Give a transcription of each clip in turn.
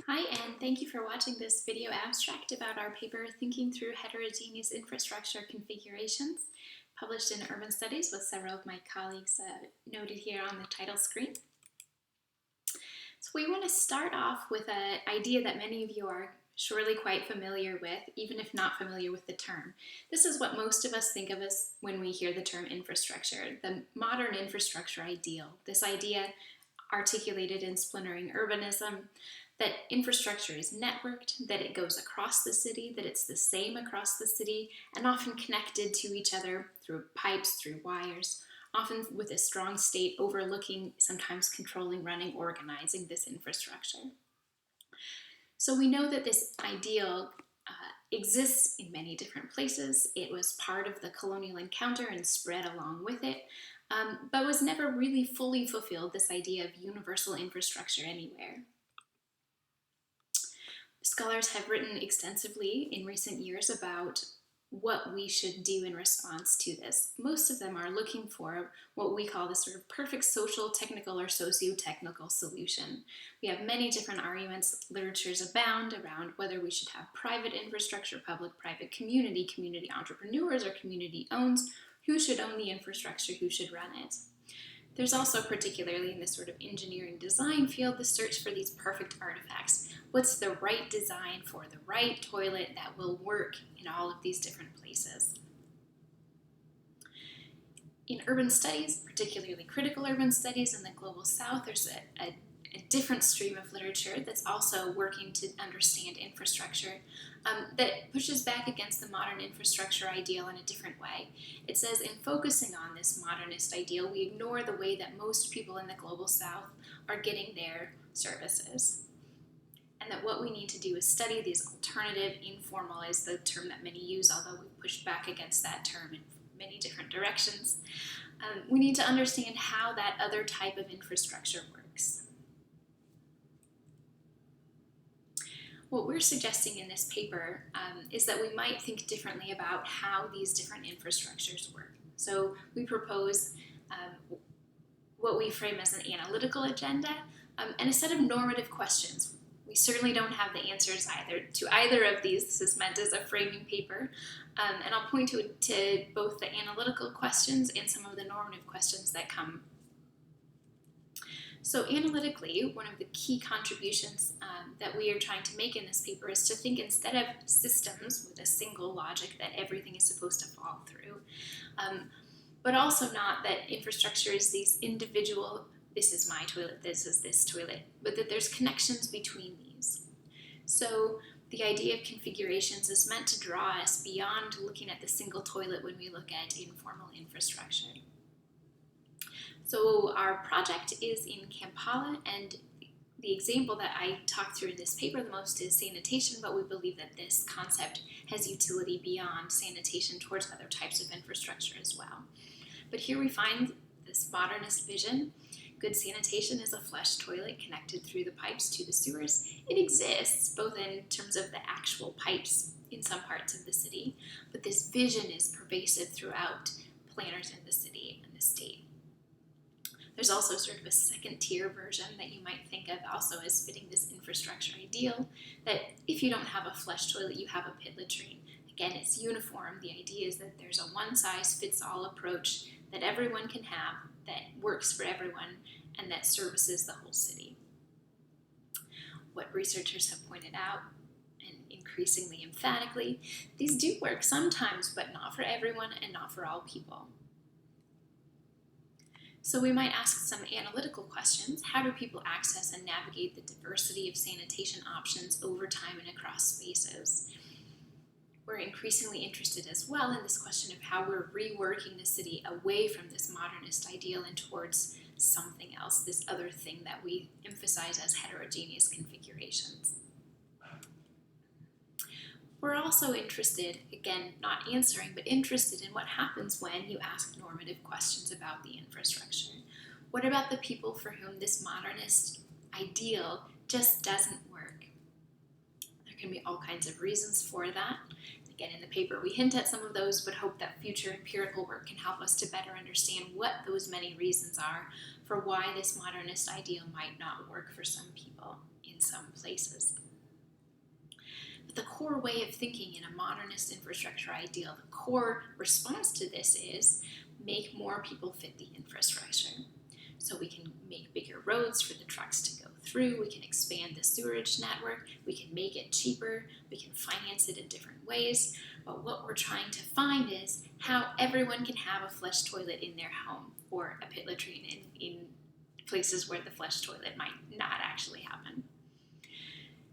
Hi, and thank you for watching this video abstract about our paper Thinking Through Heterogeneous Infrastructure Configurations, published in Urban Studies with several of my colleagues noted here on the title screen. So we want to start off with an idea that many of you are surely quite familiar with, even if not familiar with the term. This is what most of us think of as when we hear the term infrastructure, the modern infrastructure ideal. This idea articulated in splintering urbanism, that infrastructure is networked, that it goes across the city, that it's the same across the city, and often connected to each other through pipes, through wires, often with a strong state overlooking, sometimes controlling, running, organizing this infrastructure. So we know that this ideal exists in many different places. It was part of the colonial encounter and spread along with it, but was never really fully fulfilled, this idea of universal infrastructure anywhere. Scholars have written extensively in recent years about what we should do in response to this. Most of them are looking for what we call the sort of perfect social, technical, or socio-technical solution. We have many different arguments, literatures abound around whether we should have private infrastructure, public-private community, community entrepreneurs, or community owns, who should own the infrastructure, who should run it. There's also, particularly in this sort of engineering design field, the search for these perfect artifacts. What's the right design for the right toilet that will work in all of these different places? In urban studies, particularly critical urban studies in the global south, there's a different stream of literature that's also working to understand infrastructure that pushes back against the modern infrastructure ideal in a different way. It says, in focusing on this modernist ideal, we ignore the way that most people in the global south are getting their services. And that what we need to do is study these alternative, informal is the term that many use, although we've pushed back against that term in many different directions. We need to understand how that other type of infrastructure works. What we're suggesting in this paper is that we might think differently about how these different infrastructures work. So we propose what we frame as an analytical agenda and a set of normative questions. We certainly don't have the answers to either of these. This is meant as a framing paper. And I'll point to both the analytical questions and some of the normative questions that come. So analytically, one of the key contributions that we are trying to make in this paper is to think instead of systems with a single logic that everything is supposed to fall through, but also not that infrastructure is these individual, this is my toilet, this is this toilet, but that there's connections between these. So the idea of configurations is meant to draw us beyond looking at the single toilet when we look at informal infrastructure. So our project is in Kampala, and the example that I talk through in this paper the most is sanitation, but we believe that this concept has utility beyond sanitation towards other types of infrastructure as well. But here we find this modernist vision. Good sanitation is a flush toilet connected through the pipes to the sewers. It exists both in terms of the actual pipes in some parts of the city, but this vision is pervasive throughout planners in the city and the state. There's also sort of a second tier version that you might think of also as fitting this infrastructure ideal, that if you don't have a flush toilet, you have a pit latrine. Again, it's uniform. The idea is that there's a one-size-fits-all approach that everyone can have, that works for everyone, and that services the whole city. What researchers have pointed out, and increasingly emphatically, these do work sometimes, but not for everyone and not for all people. So we might ask some analytical questions. How do people access and navigate the diversity of sanitation options over time and across spaces? We're increasingly interested as well in this question of how we're reworking the city away from this modernist ideal and towards something else, this other thing that we emphasize as heterogeneous configurations. We're also interested, again, not answering, but interested in what happens when you ask normative questions about the infrastructure. What about the people for whom this modernist ideal just doesn't work? There can be all kinds of reasons for that. Again, in the paper, we hint at some of those, but hope that future empirical work can help us to better understand what those many reasons are for why this modernist ideal might not work for some people in in some places. But the core way of thinking in a modernist infrastructure ideal, the core response to this is make more people fit the infrastructure. So we can make bigger roads for the trucks to go through, we can expand the sewerage network, we can make it cheaper, we can finance it in different ways. But what we're trying to find is how everyone can have a flush toilet in their home, or a pit latrine in places where the flush toilet might not actually happen.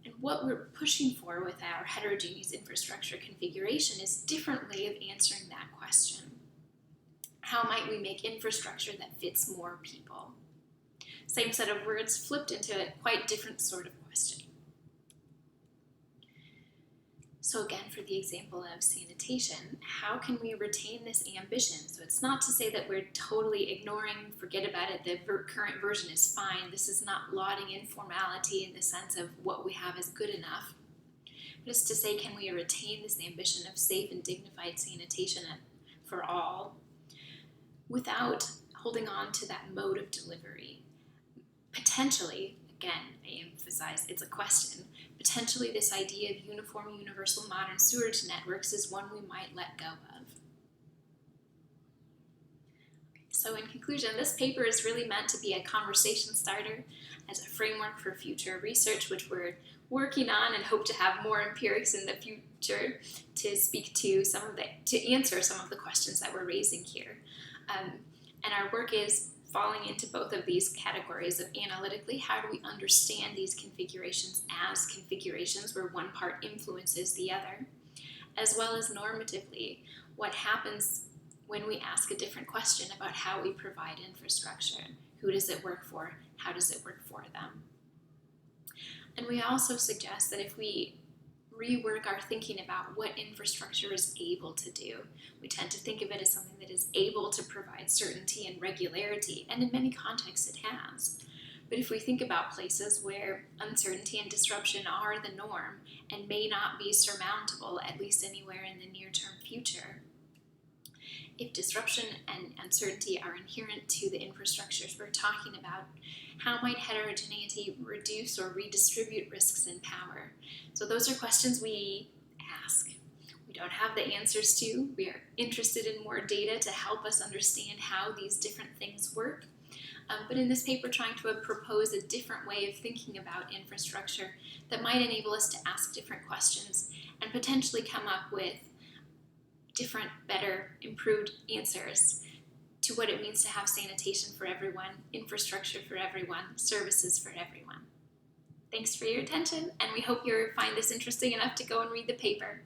And what we're pushing for with our heterogeneous infrastructure configuration is a different way of answering that question. How might we make infrastructure that fits more people? Same set of words flipped into a quite different sort of question. So again, for the example of sanitation, how can we retain this ambition? So it's not to say that we're totally ignoring, forget about it, the current version is fine. This is not lauding informality in the sense of what we have is good enough. But it's to say, can we retain this ambition of safe and dignified sanitation for all without holding on to that mode of delivery? Potentially, again, I emphasize it's a question, potentially this idea of uniform, universal, modern sewerage networks is one we might let go of. So in conclusion, this paper is really meant to be a conversation starter as a framework for future research, which we're working on and hope to have more empirics in the future to speak to to answer some of the questions that we're raising here. And our work is falling into both of these categories of analytically, how do we understand these configurations as configurations where one part influences the other, as well as normatively, what happens when we ask a different question about how we provide infrastructure. Who does it work for? How does it work for them? And we also suggest that if we rework our thinking about what infrastructure is able to do, we tend to think of it as something that is able to provide certainty and regularity, and in many contexts it has. But if we think about places where uncertainty and disruption are the norm and may not be surmountable, at least anywhere in the near-term future, if disruption and uncertainty are inherent to the infrastructures we're talking about, how might heterogeneity reduce or redistribute risks and power? So those are questions we ask. We don't have the answers to. We are interested in more data to help us understand how these different things work. But in this paper, trying to propose a different way of thinking about infrastructure that might enable us to ask different questions and potentially come up with different, better, improved answers to what it means to have sanitation for everyone, infrastructure for everyone, services for everyone. Thanks for your attention, and we hope you find this interesting enough to go and read the paper.